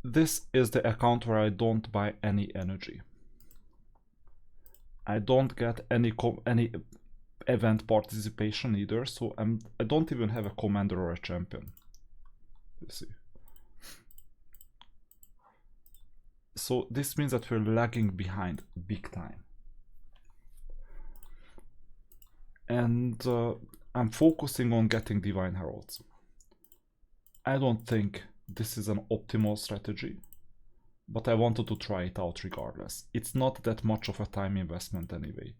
this is the account where I don't buy any energy. I don't get any event participation either, so I don't even have a commander or a champion. You see. So this means that we're lagging behind big time. And I'm focusing on getting Divine Heralds. I don't think this is an optimal strategy, but I wanted to try it out regardless. It's not that much of a time investment anyway.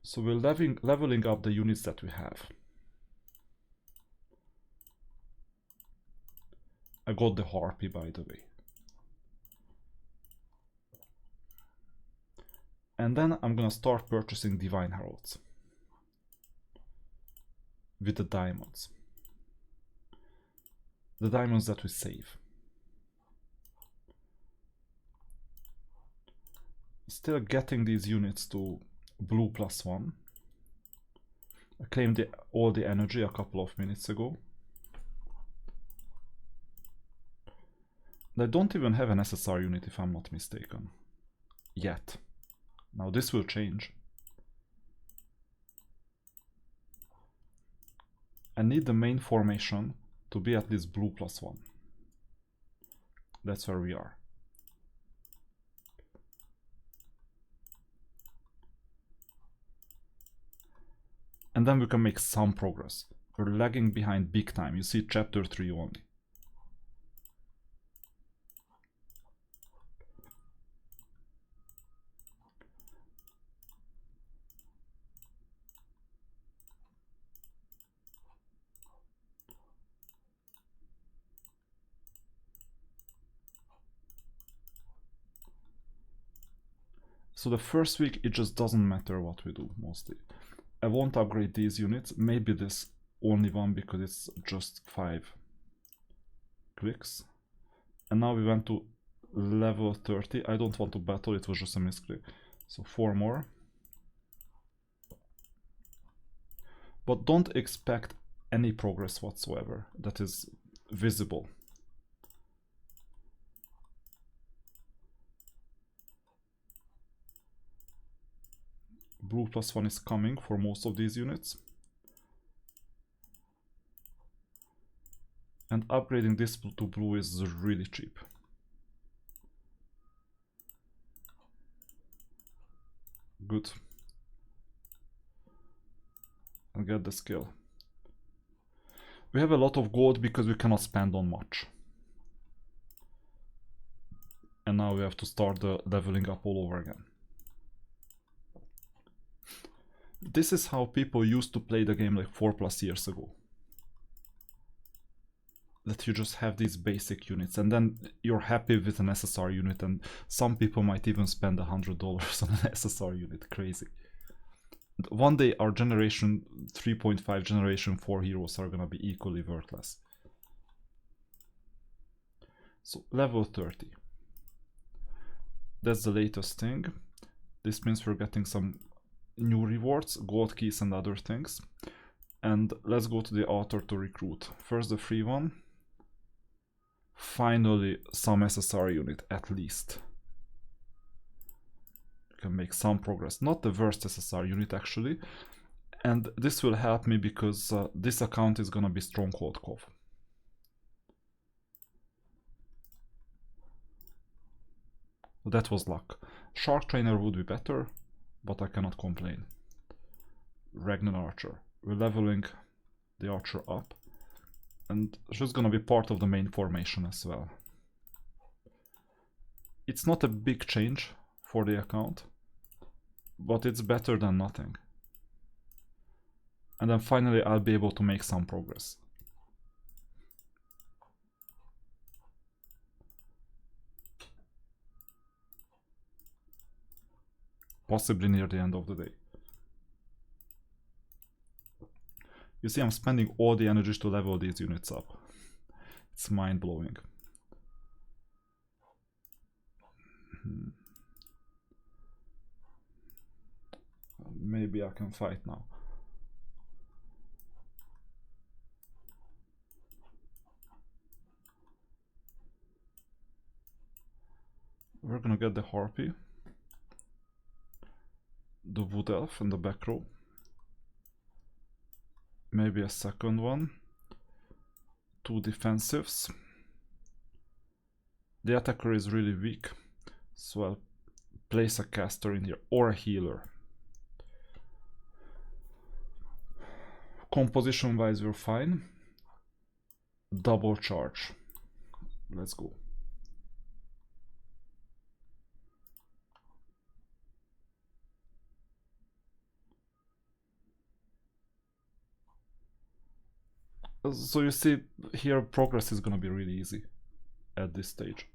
So we're leveling up the units that we have. I got the Harpy, by the way. And then I'm gonna start purchasing Divine Heralds with the diamonds. The diamonds that we save. Still getting these units to blue +1. I claimed all the energy a couple of minutes ago. I don't even have an SSR unit if I'm not mistaken. Yet. Now this will change. I need the main formation to be at least blue +1. That's where we are. And then we can make some progress. We're lagging behind big time. You see chapter 3 only. So the first week it just doesn't matter what we do mostly. I won't upgrade these units, maybe this only one because it's just 5 clicks. And now we went to level 30. I don't want to battle, it was just a misclick. So 4 more. But don't expect any progress whatsoever that is visible. Blue +1 is coming for most of these units. And upgrading this to blue is really cheap. Good. And get the skill. We have a lot of gold because we cannot spend on much. And now we have to start the leveling up all over again. This is how people used to play the game like 4+ years ago. That you just have these basic units and then you're happy with an SSR unit, and some people might even spend $100 on an SSR unit. Crazy. One day our generation 3.5, generation 4 heroes are gonna be equally worthless. So level 30. That's the latest thing. This means we're getting some new rewards, gold keys and other things. And let's go to the author to recruit. First the free one. Finally some SSR unit at least. We can make some progress. Not the worst SSR unit actually. And this will help me because this account is gonna be Stronghold Cove. That was luck. Shark Trainer would be better, but I cannot complain. Ragnar Archer. We're leveling the Archer up. And she's gonna be part of the main formation as well. It's not a big change for the account, but it's better than nothing. And then finally I'll be able to make some progress. Possibly near the end of the day. You see, I'm spending all the energies to level these units up. It's mind-blowing. Maybe I can fight now. We're gonna get the Harpy, the Wood Elf in the back row, maybe a second one, 2 defensives. The attacker is really weak, so I'll place a caster in here or a healer. Composition wise we're fine. Double charge. Let's go. So you see here progress is gonna be really easy at this stage.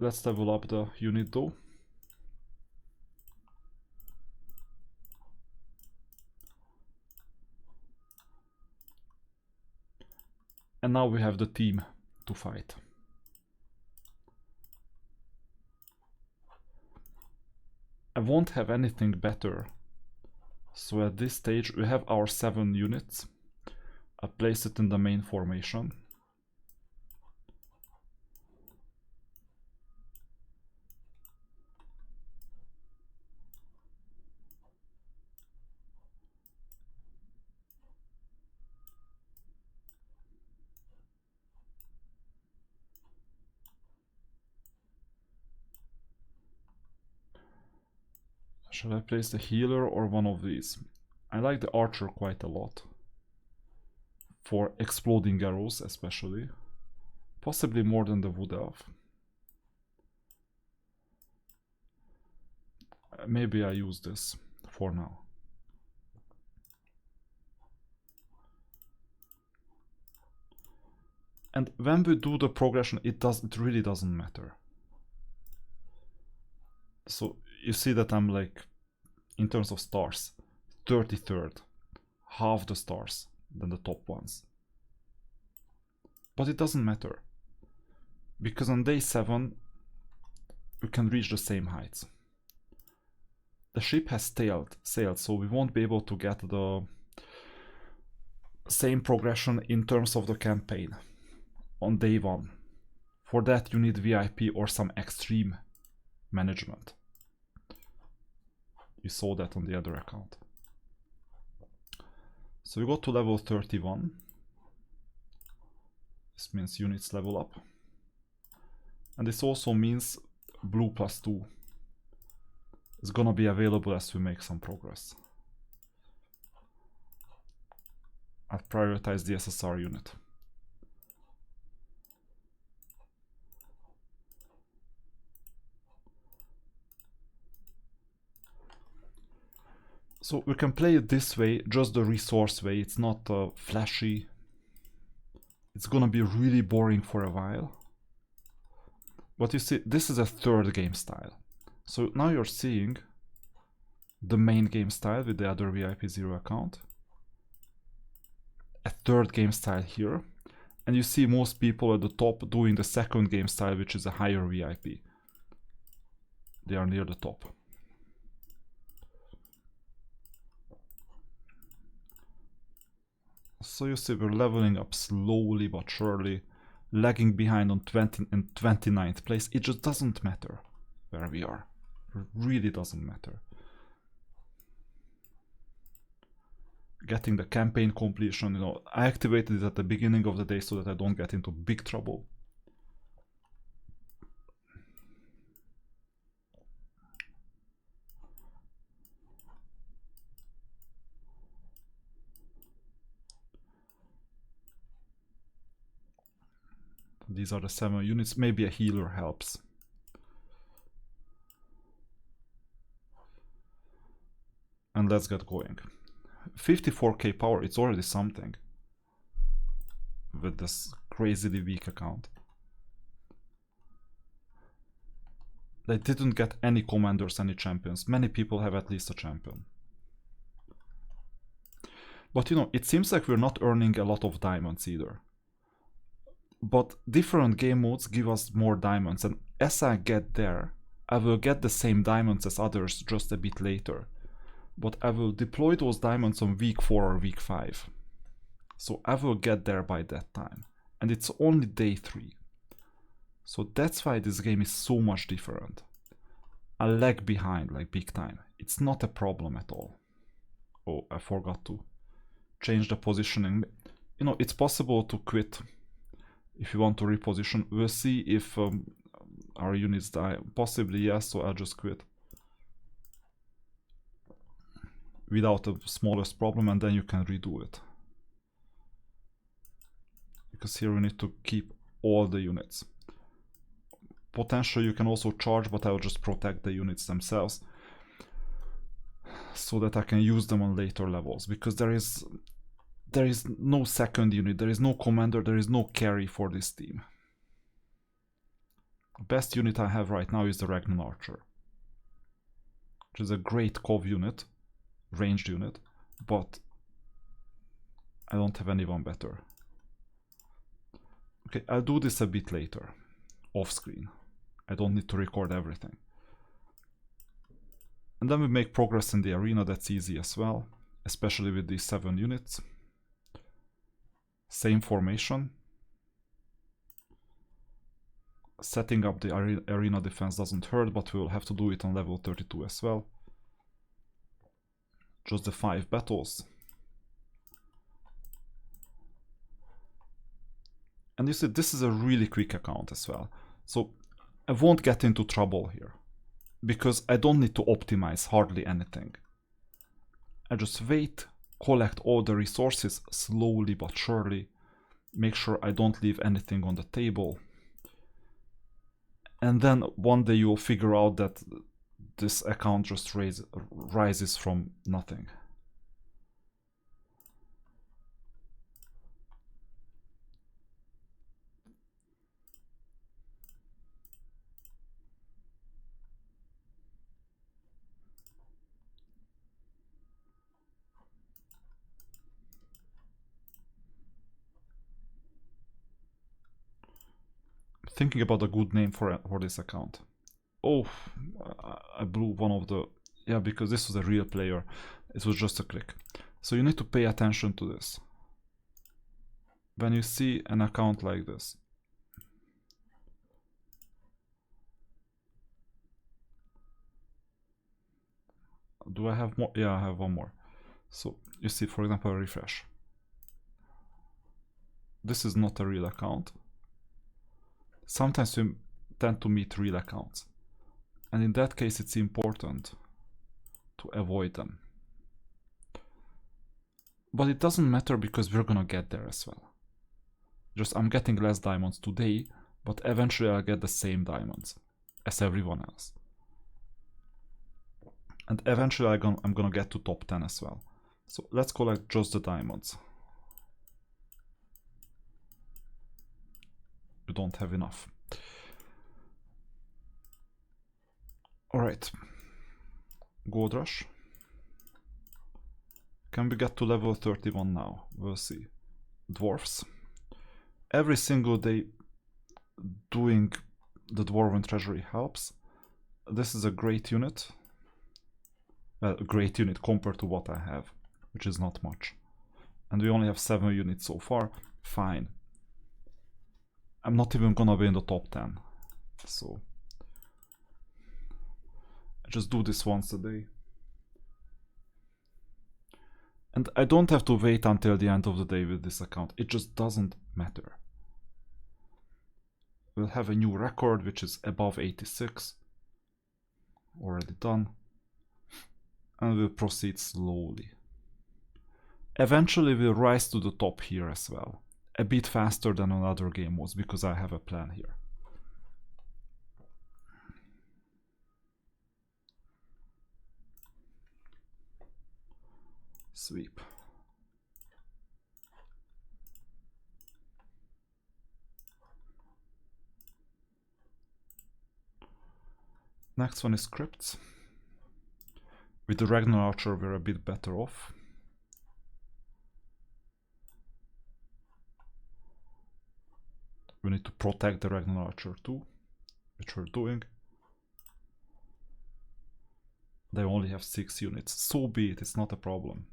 Let's level up the unit though. And now we have the team to fight. I won't have anything better. So at this stage we have our 7 units. I place it in the main formation. Shall I place the healer or one of these? I like the archer quite a lot. For exploding arrows especially. Possibly more than the wood elf. Maybe I use this for now. And when we do the progression, it really doesn't matter. So you see that I'm like, in terms of stars, 33rd, half the stars than the top ones. But it doesn't matter, because on day 7 we can reach the same heights. The ship has sailed, so we won't be able to get the same progression in terms of the campaign on day 1. For that you need VIP or some extreme management. You saw that on the other account. So we got to level 31. This means units level up. And this also means blue +2 is gonna be available as we make some progress. I've prioritized the SSR unit. So we can play it this way, just the resource way. It's not flashy. It's gonna be really boring for a while. But you see, this is a 3rd game style. So now you're seeing the main game style with the other VIP 0 account. A 3rd game style here. And you see most people at the top doing the 2nd game style, which is a higher VIP. They are near the top. So you see we're leveling up slowly but surely, lagging behind on 20 and 29th place. It just doesn't matter where we are. It really doesn't matter. Getting the campaign completion, you know, I activated it at the beginning of the day so that I don't get into big trouble. These are the 7 units. Maybe a healer helps. And let's get going. 54k power, it's already something with this crazily weak account. They didn't get any commanders, any champions. Many people have at least a champion. But you know, it seems like we're not earning a lot of diamonds either. But different game modes give us more diamonds, and as I get there, I will get the same diamonds as others just a bit later. But I will deploy those diamonds on week 4 or week 5. So I will get there by that time. And it's only day 3. So that's why this game is so much different. I lag behind, like big time. It's not a problem at all. Oh, I forgot to change the positioning. You know, it's possible to quit if you want to reposition. We'll see if our units die. Possibly yes, so I'll just quit without the smallest problem, and then you can redo it. Because here we need to keep all the units. Potentially you can also charge, but I'll just protect the units themselves so that I can use them on later levels, because there is no second unit, there is no commander, there is no carry for this team. Best unit I have right now is the Ragnan Archer, which is a great Cov unit, ranged unit, but I don't have anyone better. Okay, I'll do this a bit later, off screen. I don't need to record everything. And then we make progress in the arena. That's easy as well, especially with these 7 units. Same formation. Setting up the arena defense doesn't hurt, but we will have to do it on level 32 as well. Just the 5 battles. And you see, this is a really quick account as well. So I won't get into trouble here, because I don't need to optimize hardly anything. I just wait, collect all the resources slowly but surely, make sure I don't leave anything on the table. And then one day you'll figure out that this account just rises from nothing. Thinking about a good name for this account. Oh, I blew one of the... Yeah, because this was a real player. It was just a click. So you need to pay attention to this. When you see an account like this, do I have more? Yeah, I have one more. So you see, for example, a refresh. This is not a real account. Sometimes we tend to meet real accounts, and in that case it's important to avoid them. But it doesn't matter, because we're gonna get there as well. Just I'm getting less diamonds today, but eventually I'll get the same diamonds as everyone else. And eventually I'm gonna get to top 10 as well. So let's collect just the diamonds. We don't have enough. Alright. Gold rush. Can we get to level 31 now? We'll see. Dwarfs. Every single day doing the Dwarven Treasury helps. This is a great unit. Well, a great unit compared to what I have, which is not much. And we only have 7 units so far. Fine. I'm not even gonna be in the top 10. So I just do this once a day. And I don't have to wait until the end of the day with this account. It just doesn't matter. We'll have a new record, which is above 86. Already done. And we'll proceed slowly. Eventually we'll rise to the top here as well. A bit faster than another game was, because I have a plan here. Sweep. Next one is scripts. With the Ragnar Archer we're a bit better off. We need to protect the Ragnar Archer too, which we're doing. They only have 6 units, so be it, it's not a problem.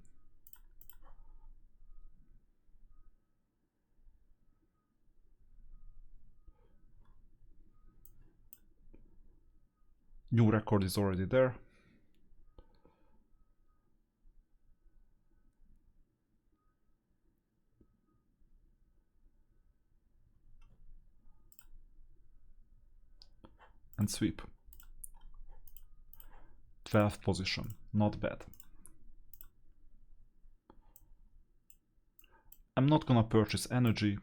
New record is already there. And sweep. 12th position, not bad. I'm not gonna purchase energy,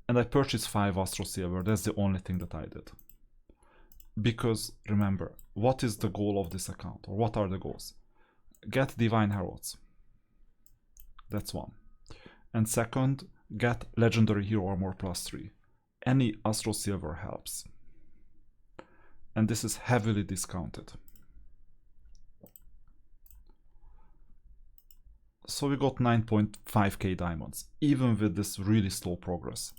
and I purchased 5 Astro Silver. That's the only thing that I did. Because remember, what is the goal of this account, or what are the goals? Get Divine Heralds. That's one. And second, get Legendary Hero Armor +3. Any Astro Silver helps. And this is heavily discounted. So we got 9.5k diamonds, even with this really slow progress.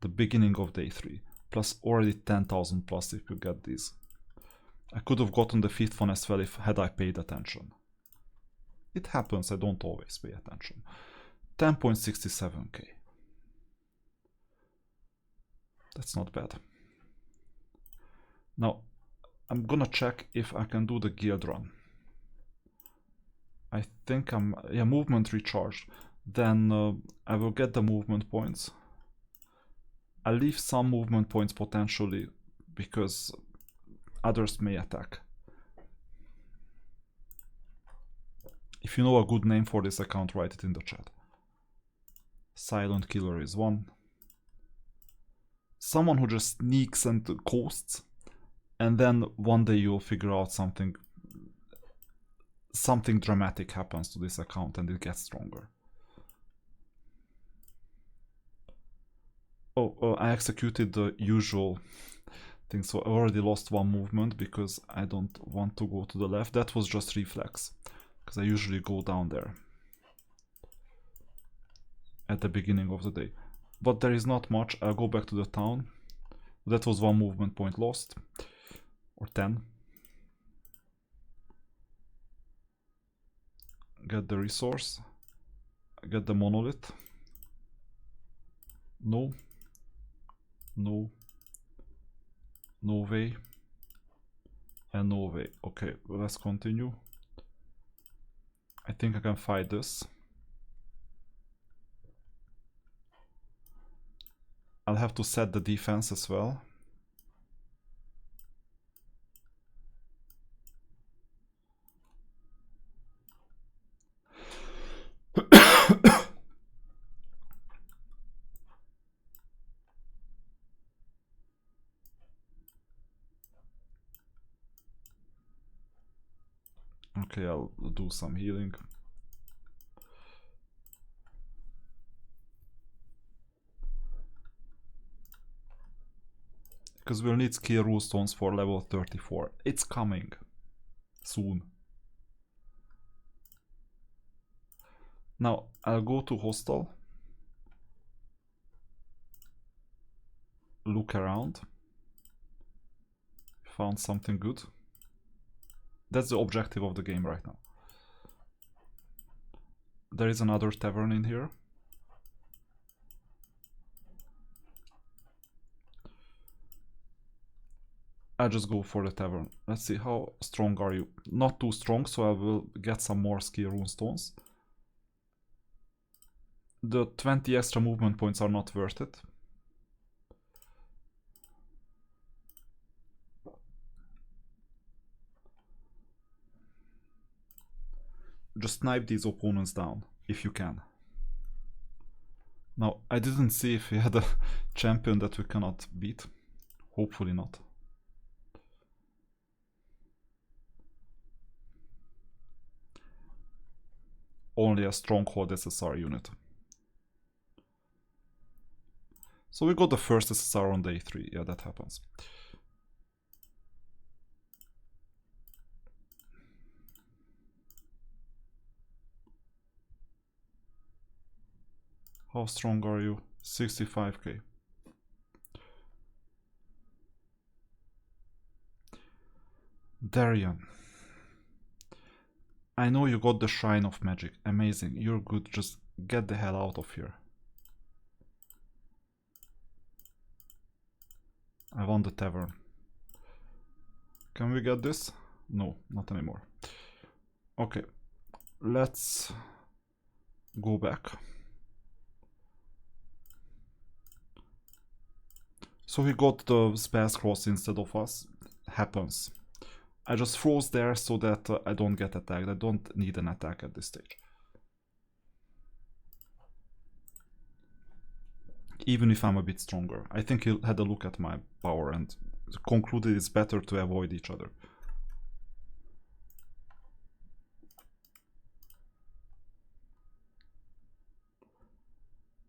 The beginning of day 3, plus already 10,000 plus if you get these. I could have gotten the 5th one as well if had I paid attention. It happens, I don't always pay attention. 10.67k. That's not bad. Now, I'm gonna check if I can do the guild run. I think yeah, movement recharged. Then I will get the movement points. I'll leave some movement points potentially because others may attack. If you know a good name for this account, write it in the chat. Silent Killer is one. Someone who just sneaks and coasts, and then one day you'll figure out something dramatic happens to this account and it gets stronger. Oh, I executed the usual thing, so I already lost one movement because I don't want to go to the left. That was just reflex, because I usually go down there at the beginning of the day. But there is not much. I'll go back to the town. That was one movement point lost, or 10. Get the resource, get the monolith. No, no, no way, and no way. Okay, well, let's continue. I think I can fight this. I'll have to set the defense as well. Okay, I'll do some healing. Because we'll need skill rule stones for level 34. It's coming soon. Now I'll go to hostel, look around, found something good. That's the objective of the game right now. There is another tavern in here. I'll just go for the tavern. Let's see, how strong are you? Not too strong, so I will get some more skill rune stones. The 20 extra movement points are not worth it. Just snipe these opponents down, if you can. Now, I didn't see if he had a champion that we cannot beat. Hopefully not. Only a stronghold SSR unit. So we got the first SSR on day 3. Yeah, that happens. How strong are you? 65k. Darian. I know you got the Shrine of Magic. Amazing. You're good. Just get the hell out of here. I want the tavern. Can we get this? No, not anymore. Okay, let's go back. So he got the spells cross instead of us. Happens. I just froze there so that I don't get attacked. I don't need an attack at this stage. Even if I'm a bit stronger. I think he had a look at my power and concluded it's better to avoid each other.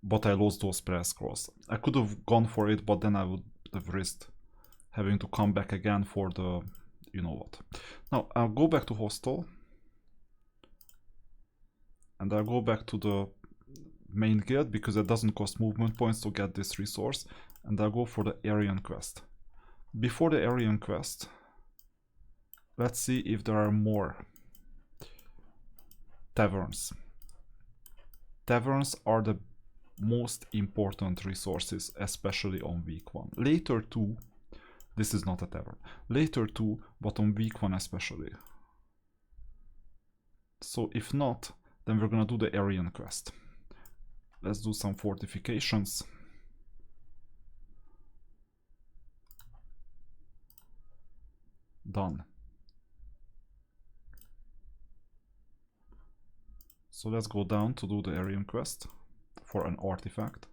But I lost those spell scrolls. I could have gone for it, but then I would have risked having to come back again for the you know what. Now I'll go back to hostel. And I'll go back to the main guild because it doesn't cost movement points to get this resource. And I'll go for the Aryan quest. Before the Aryan quest, let's see if there are more taverns. Taverns are the most important resources, especially on week 1. Later too, this is not a tavern. Later too, but on week 1 especially. So if not, then we're gonna do the Aryan quest. Let's do some fortifications. Done. So let's go down to do the Aryan quest for an artifact.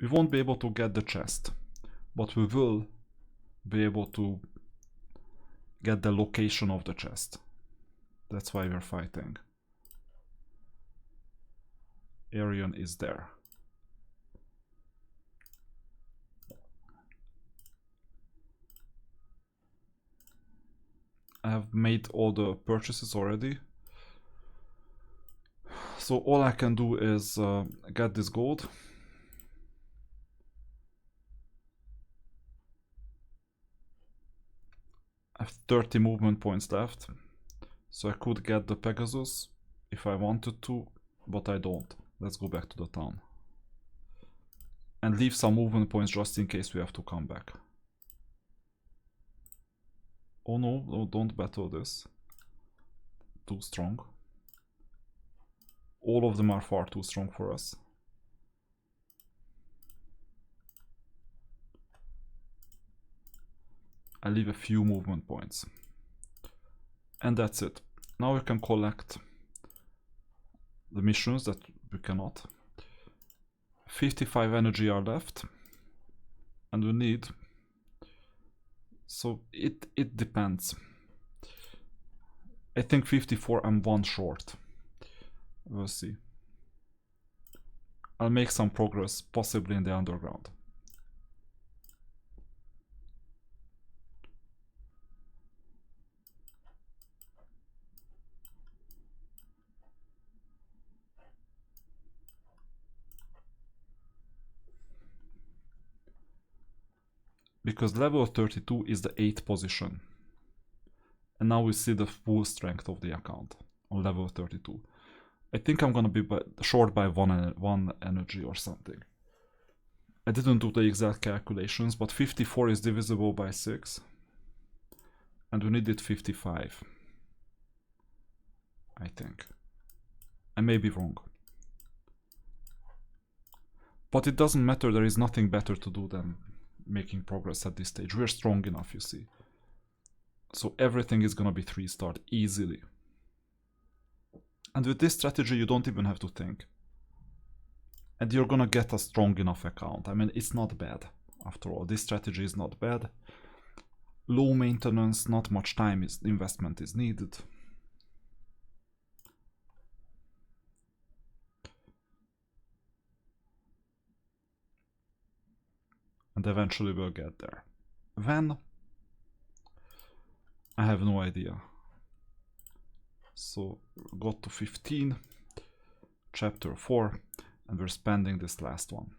We won't be able to get the chest, but we will be able to get the location of the chest. That's why we're fighting. Aryan is there. I have made all the purchases already. So all I can do is get this gold. I have 30 movement points left. So I could get the Pegasus if I wanted to, but I don't. Let's go back to the town. And leave some movement points just in case we have to come back. Oh no, no, don't battle this. Too strong. All of them are far too strong for us. I leave a few movement points. And that's it. Now we can collect the missions that we cannot. 55 energy are left. And we need... So it depends. I think 54 and 1 short. We'll see. I'll make some progress, possibly in the underground. Because level 32 is the 8th position. And now we see the full strength of the account on level 32. I think I'm gonna be short by one energy or something. I didn't do the exact calculations, but 54 is divisible by 6. And we needed 55. I think. I may be wrong. But it doesn't matter, there is nothing better to do than making progress at this stage. We're strong enough, you see. So everything is gonna be 3-starred easily. And with this strategy you don't even have to think. And you're gonna get a strong enough account. I mean, it's not bad. After all, this strategy is not bad. Low maintenance, not much time investment is needed. And eventually we'll get there. When? I have no idea. So, got to 15, chapter 4, and we're spending this last one.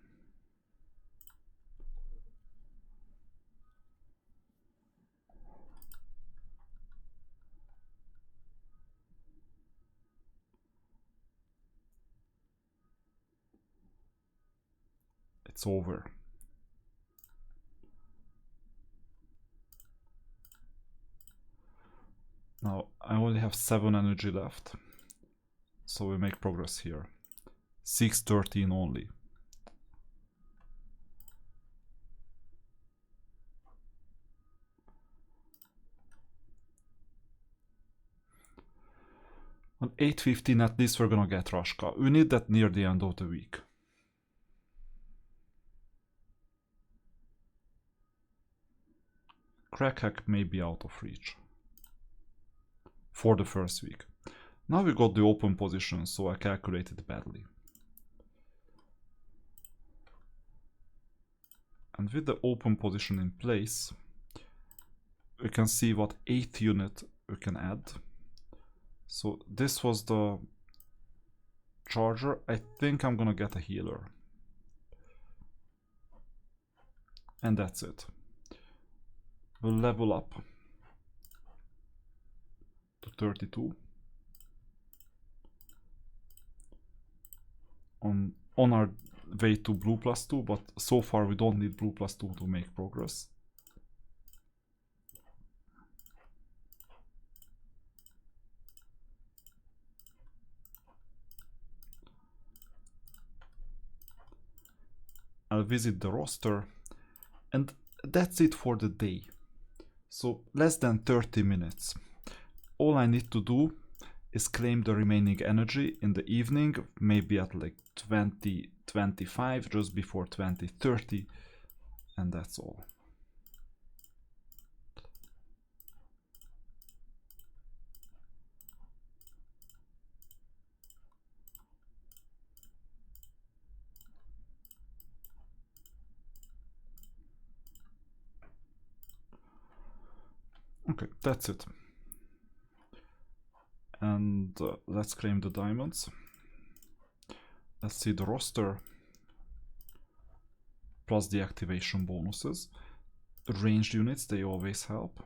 It's over. Now I only have 7 energy left, so we make progress here. 613 only. On 8:15 at least we're gonna get Rashka. We need that near the end of the week. Crack hack may be out of reach for the first week. Now we got the open position, so I calculated badly. And with the open position in place, we can see what 8th unit we can add. So this was the charger. I think I'm gonna get a healer. And that's it. We'll level up to 32 on our way to blue +2, but so far we don't need blue +2 to make progress. I'll visit the roster, and that's it for the day. So less than 30 minutes. All I need to do is claim the remaining energy in the evening, maybe at like 20:25, just before 20:30, and that's all. Okay, that's it. And let's claim the diamonds. Let's see the roster plus the activation bonuses. Ranged units, they always help.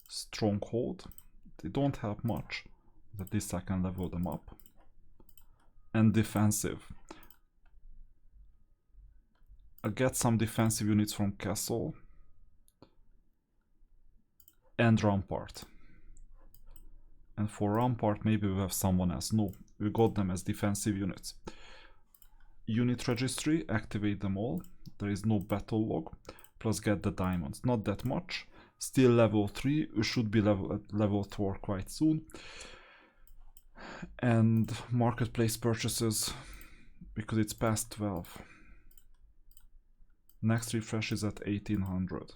Stronghold, they don't help much, but at least I can level them up. And defensive, I'll get some defensive units from Castle and Rampart. And for Rampart, maybe we have someone else. No, we got them as defensive units. Unit registry, activate them all. There is no battle log. Plus get the diamonds. Not that much. Still level 3. We should be at level 4 quite soon. And marketplace purchases, because it's past 12. Next refresh is at 1800.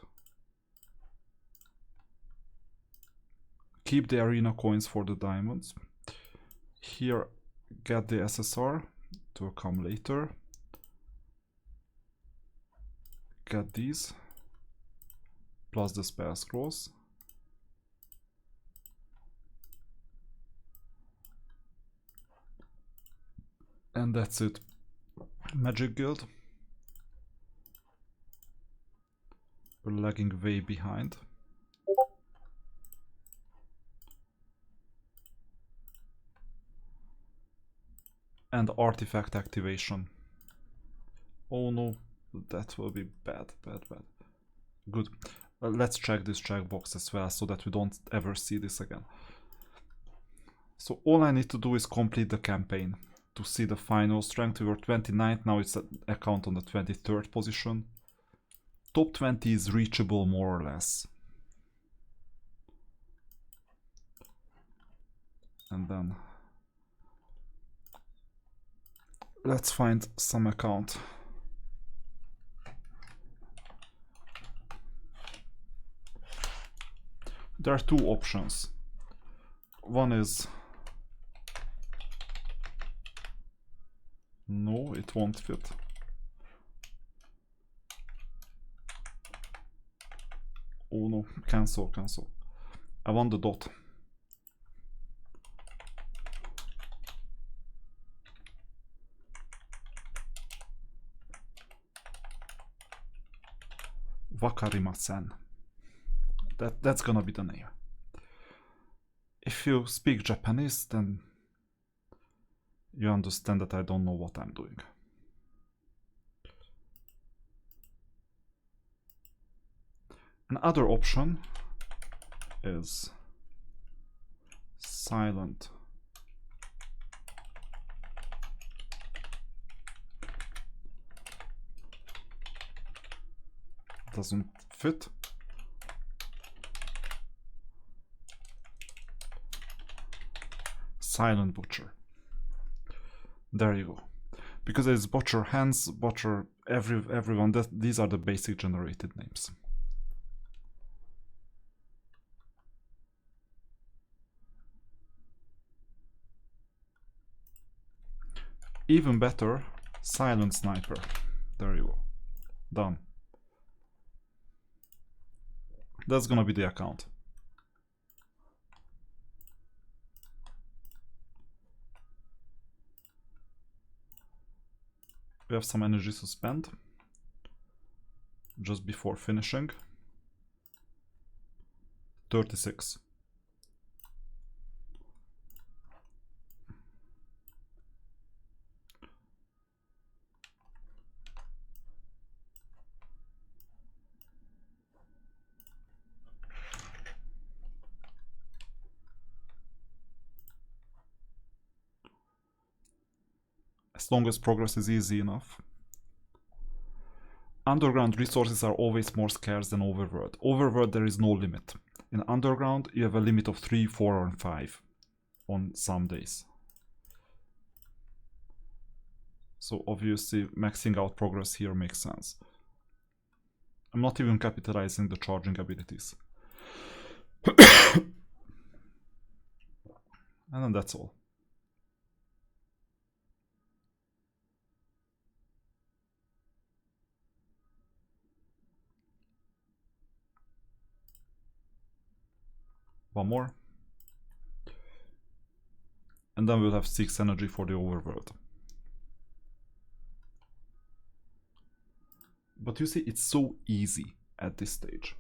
Keep the arena coins for the diamonds. Here, get the SSR to come later. Get these plus the spell scrolls. And that's it. Magic Guild. We're lagging way behind. And artifact activation. Oh no, that will be bad. Good. Let's check this checkbox as well, so that we don't ever see this again. So all I need to do is complete the campaign to see the final strength. We were 29th, now it's an account on the 23rd position. Top 20 is reachable more or less. And then let's find some account. There are two options. One is no, it won't fit. Oh no, cancel. I want the dot. Wakarimasen. That's gonna be the name. If you speak Japanese, then you understand that I don't know what I'm doing. Another option is silent. Doesn't fit. Silent butcher. There you go. Because it's butcher, hence butcher, everyone. These are the basic generated names. Even better, silent sniper. There you go. Done. That's gonna be the account. We have some energy to spend just before finishing. 36. As long as progress is easy enough. Underground resources are always more scarce than overworld. Overworld there is no limit. In underground you have a limit of 3, 4 and 5 on some days. So obviously maxing out progress here makes sense. I'm not even capitalizing the charging abilities. And then that's all. One more. And then we'll have 6 energy for the overworld. But you see, it's so easy at this stage.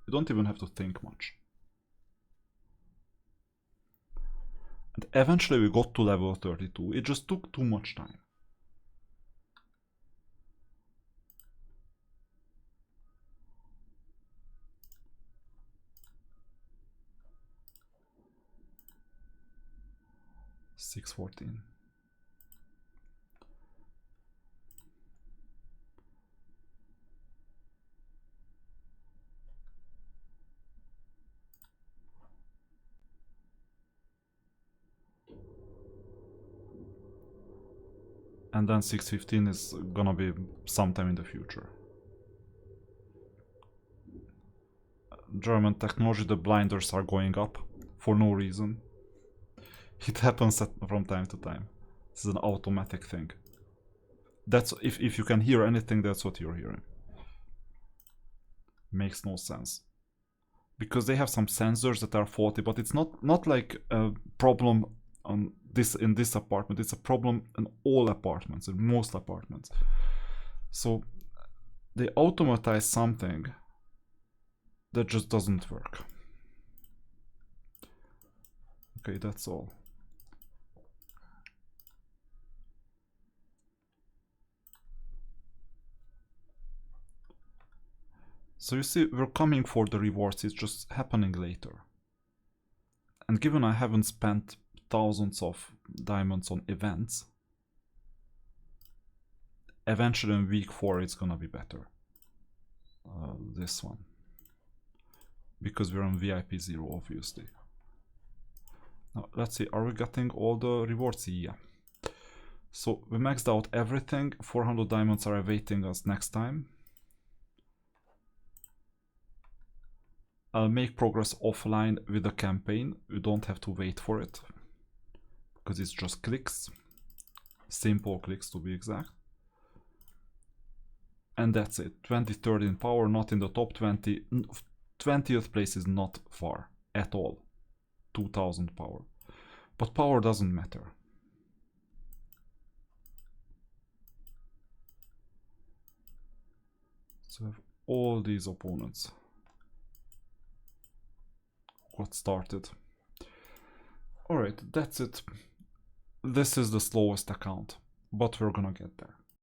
You don't even have to think much. And eventually we got to level 32. It just took too much time. $6.14. And then 6.15 is gonna be sometime in the future. German technology, the blinders are going up for no reason. It happens from time to time. This is an automatic thing. That's if you can hear anything, that's what you're hearing. Makes no sense. Because they have some sensors that are faulty, but it's not like a problem on this in this apartment. It's a problem in all apartments, in most apartments. So they automatize something that just doesn't work. Okay, that's all. So you see, we're coming for the rewards, it's just happening later. And given I haven't spent thousands of diamonds on events, eventually in week 4 it's gonna be better. This one. Because we're on VIP 0, obviously. Now, let's see, are we getting all the rewards? Yeah. So we maxed out everything, 400 diamonds are awaiting us next time. I'll make progress offline with the campaign. You don't have to wait for it because it's just clicks, simple clicks to be exact. And that's it. 23rd in power, not in the top 20. 20th place is not far at all. 2000 power. But power doesn't matter. So we have all these opponents. Got started. Alright, that's it. This is the slowest account, but we're gonna get there.